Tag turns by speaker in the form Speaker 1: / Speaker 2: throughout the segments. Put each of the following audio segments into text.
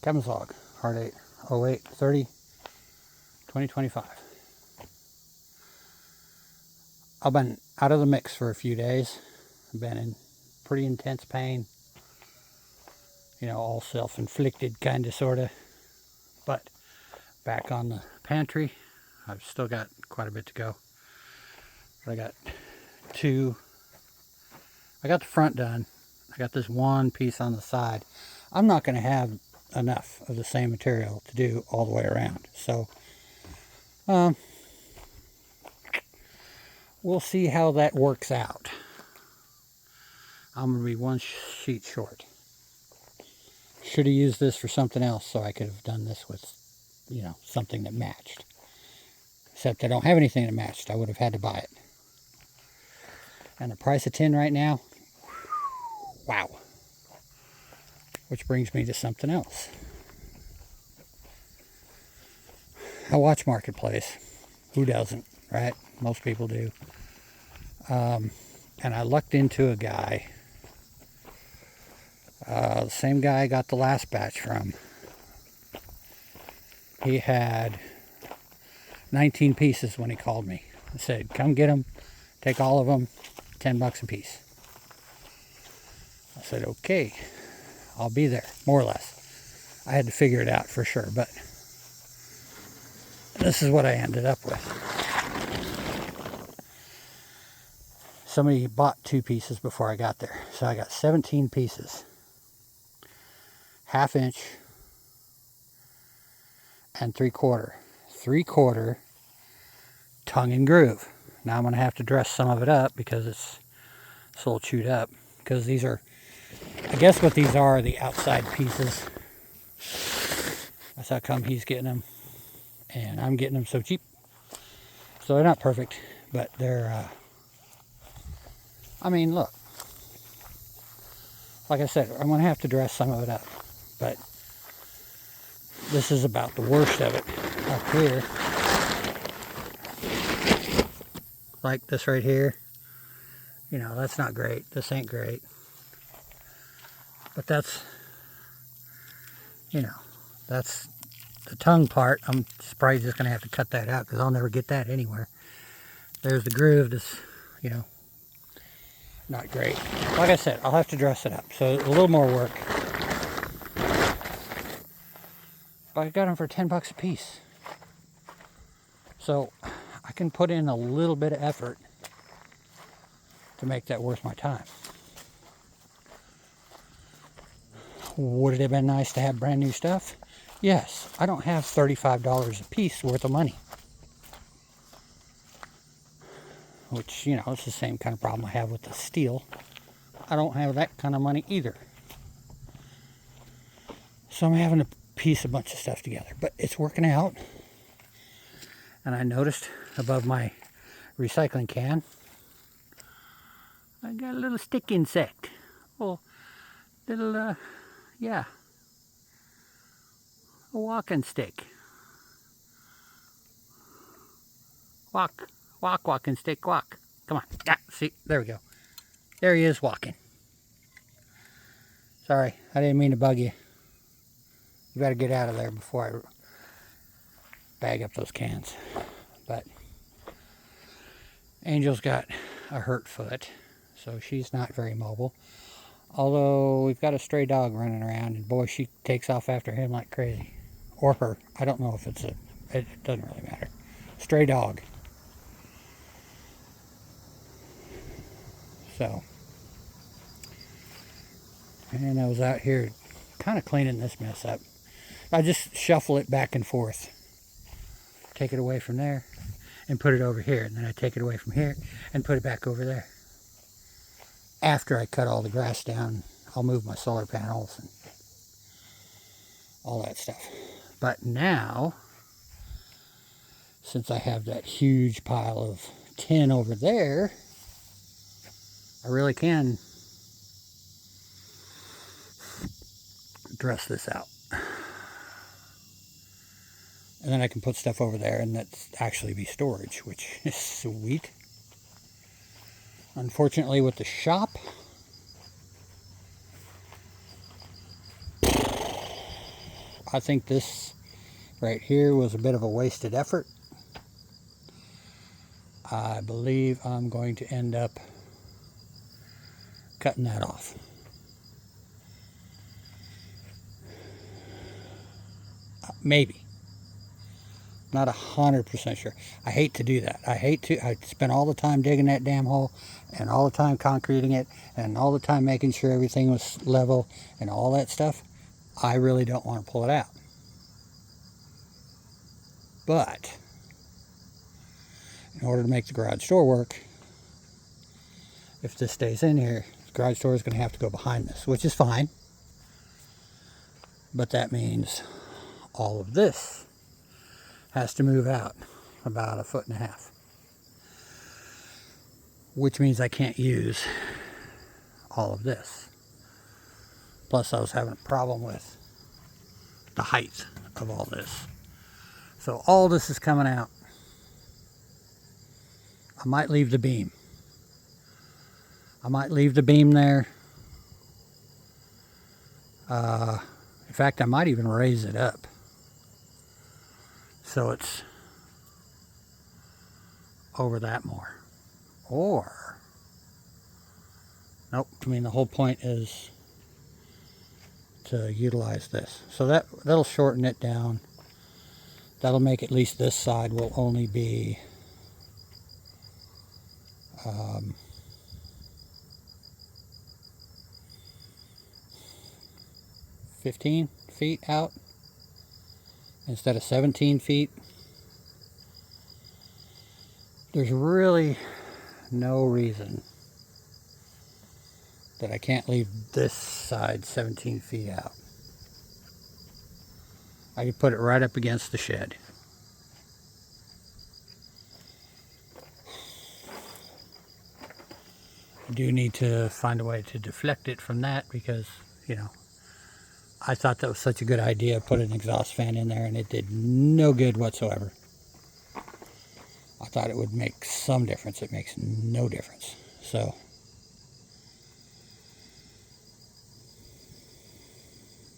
Speaker 1: Cabin's log, Ourdate 08/30/2025. I've been out of the mix for a few days. I've been in pretty intense pain. You know, all self-inflicted kind of, sort of. But back on the pantry. I've still got quite a bit to go. But I got the front done. I got this one piece on the side. I'm not going to have enough of the same material to do all the way around. So, we'll see how that works out. I'm going to be one sheet short. Should have used this for something else, so I could have done this with, you know, something that matched. Except I don't have anything that matched. I would have had to buy it. And the price of tin right now, wow. Which brings me to something else. I watch Marketplace. Who doesn't, right? Most people do. And I lucked into a guy. The same guy I got the last batch from. He had 19 pieces when he called me. I said, come get them. Take all of them. $10 a piece. I said, okay. I'll be there, more or less. I had to figure it out for sure, but this is what I ended up with. Somebody bought 2 pieces before I got there. So I got 17 pieces. 1/2 inch and 3/4. 3/4 tongue and groove. Now I'm going to have to dress some of it up because it's a little chewed up. Because these are, I guess what these are the outside pieces. That's how come he's getting them. And I'm getting them so cheap. So they're not perfect, but they're, I mean, look. Like I said, I'm going to have to dress some of it up. But this is about the worst of it up here. Like this right here. You know, that's not great. This ain't great. But that's, you know, that's the tongue part. I'm probably just going to have to cut that out because I'll never get that anywhere. There's the groove that's, you know, not great. Like I said, I'll have to dress it up. So a little more work. But I got them for $10 a piece. So I can put in a little bit of effort to make that worth my time. Would it have been nice to have brand new stuff? Yes. I don't have $35 a piece worth of money. Which, you know, it's the same kind of problem I have with the steel. I don't have that kind of money either. So I'm having to piece a bunch of stuff together. But it's working out. And I noticed above my recycling can, I got a little stick insect. Oh, little, yeah. A walking stick. Walk, walk, walking stick, walk. Come on. Ah, see, there we go. There he is walking. Sorry, I didn't mean to bug you. You better get out of there before I bag up those cans. But Angel's got a hurt foot, so she's not very mobile. Although we've got a stray dog running around, and boy, she takes off after him like crazy. Or her. I don't know if it's a, it doesn't really matter. Stray dog. So, and I was out here kind of cleaning this mess up. I just shuffle it back and forth. Take it away from there and put it over here. And then I take it away from here and put it back over there. After I cut all the grass down, I'll move my solar panels and all that stuff. But now, since I have that huge pile of tin over there, I really can dress this out. And then I can put stuff over there and that's actually be storage, which is sweet. Unfortunately with the shop, I think this right here was a bit of a wasted effort. I believe I'm going to end up cutting that off. Maybe. Not 100% sure. I hate to do that. I spent all the time digging that damn hole and all the time concreting it and all the time making sure everything was level and all that stuff. I really don't want to pull it out. But in order to make the garage door work, if this stays in here, the garage door is going to have to go behind this, which is fine. But that means all of this has to move out about 1.5 feet, which means I can't use all of this. Plus I was having a problem with the height of all this. So all this is coming out. I might leave the beam. I might leave the beam there. In fact, I might even raise it up so it's over that more. Or, nope, I mean the whole point is to utilize this. So that'll shorten it down. That'll make at least this side will only be 15 feet out instead of 17 feet. There's really no reason that I can't leave this side 17 feet out. I could put it right up against the shed. I do need to find a way to deflect it from that because, you know, I thought that was such a good idea, put an exhaust fan in there, and it did no good whatsoever. I thought it would make some difference. It makes no difference. So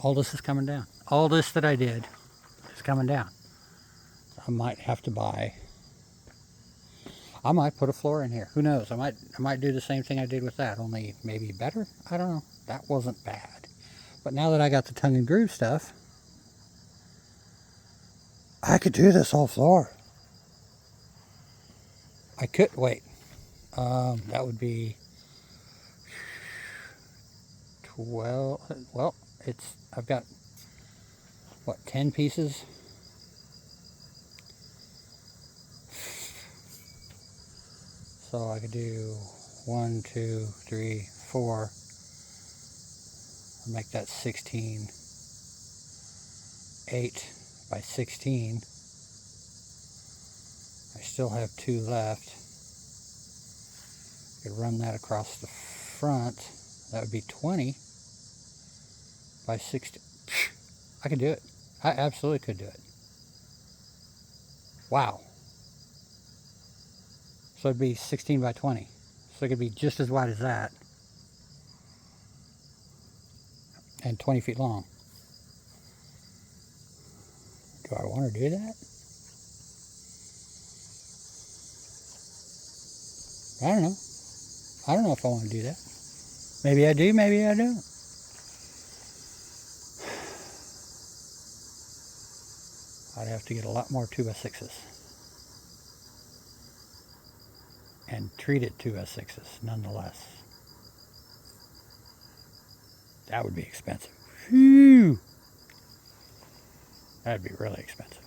Speaker 1: all this is coming down. All this that I did is coming down. I might have to buy. I might put a floor in here. Who knows? I might do the same thing I did with that, only maybe better. I don't know. That wasn't bad. But now that I got the tongue and groove stuff, I could do this whole floor. I could wait. That would be 12. Well, I've got what, 10 pieces. So I could do 1, 2, 3, 4. Make that 16. 8 by 16. I still have 2 left. I could run that across the front. That would be 20 by 60. I could do it. I absolutely could do it. Wow. So it'd be 16 by 20. So it could be just as wide as that. And 20 feet long. Do I want to do that? I don't know. I don't know if I want to do that. Maybe I do, maybe I don't. I'd have to get a lot more 2x6s. And treated 2x6s nonetheless. That would be expensive. Phew! That'd be really expensive.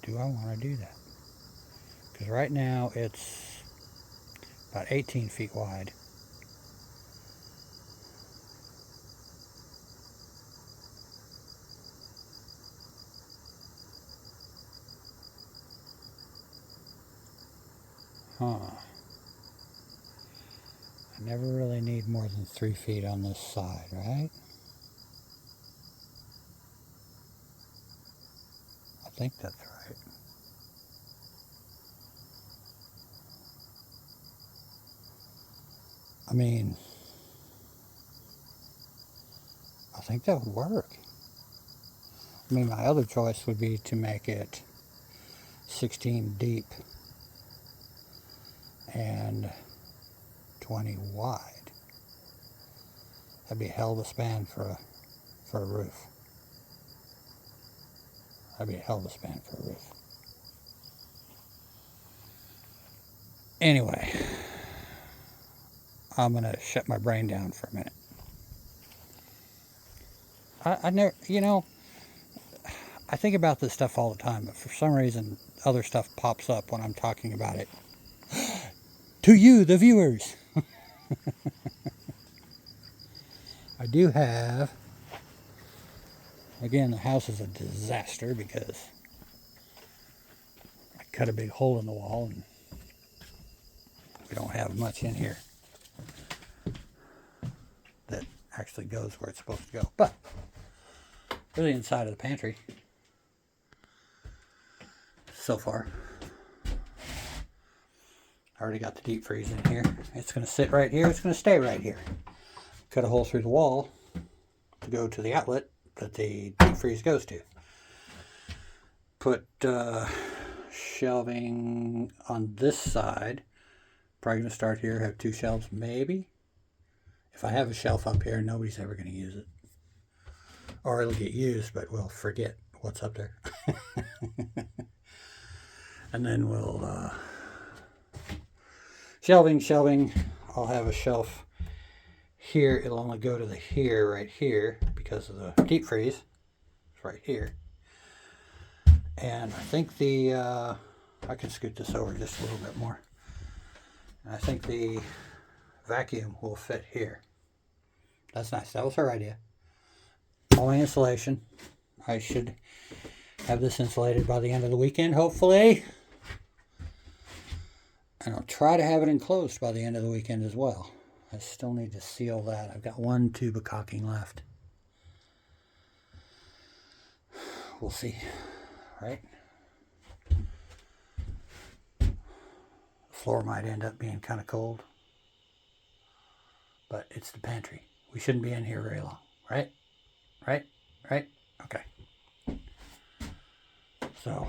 Speaker 1: Do I want to do that? Because right now it's about 18 feet wide. Huh. I never really need more than 3 feet on this side, right? I think that's right. I mean, I think that would work. I mean, my other choice would be to make it 16 deep and 20 wide. That'd be a hell of a span for a roof. That'd be a hell of a span for a roof. Anyway, I'm gonna shut my brain down for a minute. I never, you know, I think about this stuff all the time, but for some reason, other stuff pops up when I'm talking about it. To you, the viewers. I do have, again, the house is a disaster because I cut a big hole in the wall and we don't have much in here that actually goes where it's supposed to go. But really inside of the pantry so far. I already got the deep freeze in here. It's going to sit right here. It's going to stay right here. Cut a hole through the wall to go to the outlet that the deep freeze goes to. Put shelving on this side. Probably going to start here, have 2 shelves maybe. If I have a shelf up here, nobody's ever going to use it. Or it'll get used, but we'll forget what's up there. And then we'll... Shelving. I'll have a shelf here. It'll only go to the here, right here, because of the deep freeze. It's right here. And I think the... I can scoot this over just a little bit more. And I think the vacuum will fit here. That's nice. That was her idea. All my insulation. I should have this insulated by the end of the weekend, hopefully. And I'll try to have it enclosed by the end of the weekend as well. I still need to seal that. I've got 1 tube of caulking left. We'll see, right? The floor might end up being kind of cold. But it's the pantry. We shouldn't be in here very long, right? Right? Okay. So,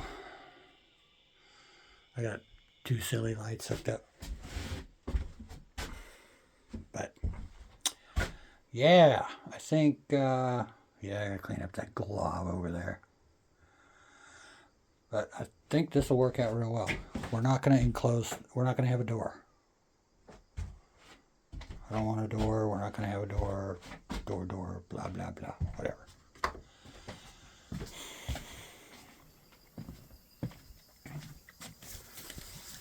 Speaker 1: I got 2 silly lights hooked up. But, yeah, I think, I gotta clean up that glob over there. But I think this will work out real well. We're not going to enclose, we're not going to have a door. I don't want a door, we're not going to have a door, door, blah, blah, blah, whatever.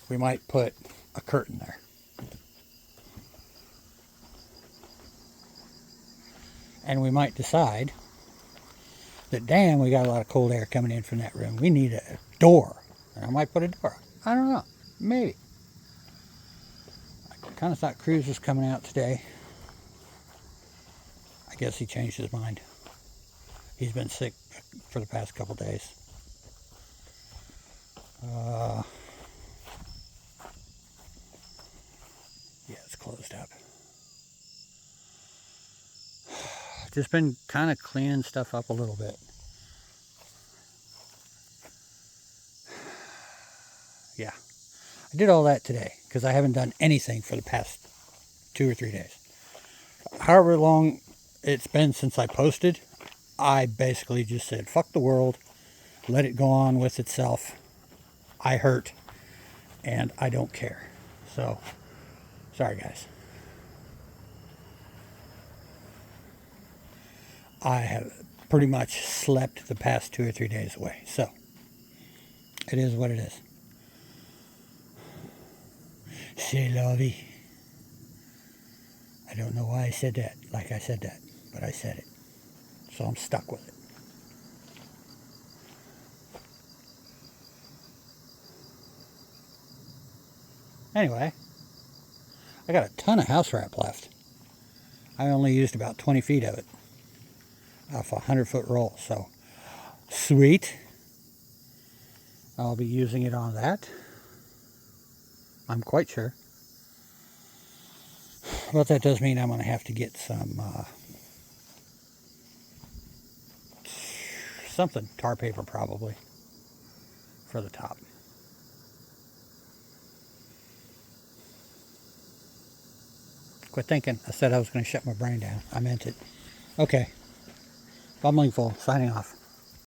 Speaker 1: We might put a curtain there. And we might decide that, damn, we got a lot of cold air coming in from that room. We need a door. And I might put a door. I don't know. Maybe. I kind of thought Cruz was coming out today. I guess he changed his mind. He's been sick for the past couple days. Yeah, it's closed up. Just been kind of cleaning stuff up a little bit. Yeah. I did all that today because I haven't done anything for the past 2 or 3 days. However long it's been since I posted, I basically just said, fuck the world, let it go on with itself. I hurt, and I don't care. So, sorry guys. I have pretty much slept the past 2 or 3 days away. So, it is what it is. C'est la vie. I don't know why I said that, like I said that, but I said it. So I'm stuck with it. Anyway, I got a ton of house wrap left. I only used about 20 feet of it off a 100-foot roll, so sweet. I'll be using it on that. I'm quite sure. But that does mean I'm going to have to get some something, tar paper probably, for the top. Quit thinking. I said I was going to shut my brain down. I meant it. Okay. Bumbling Fool, signing off.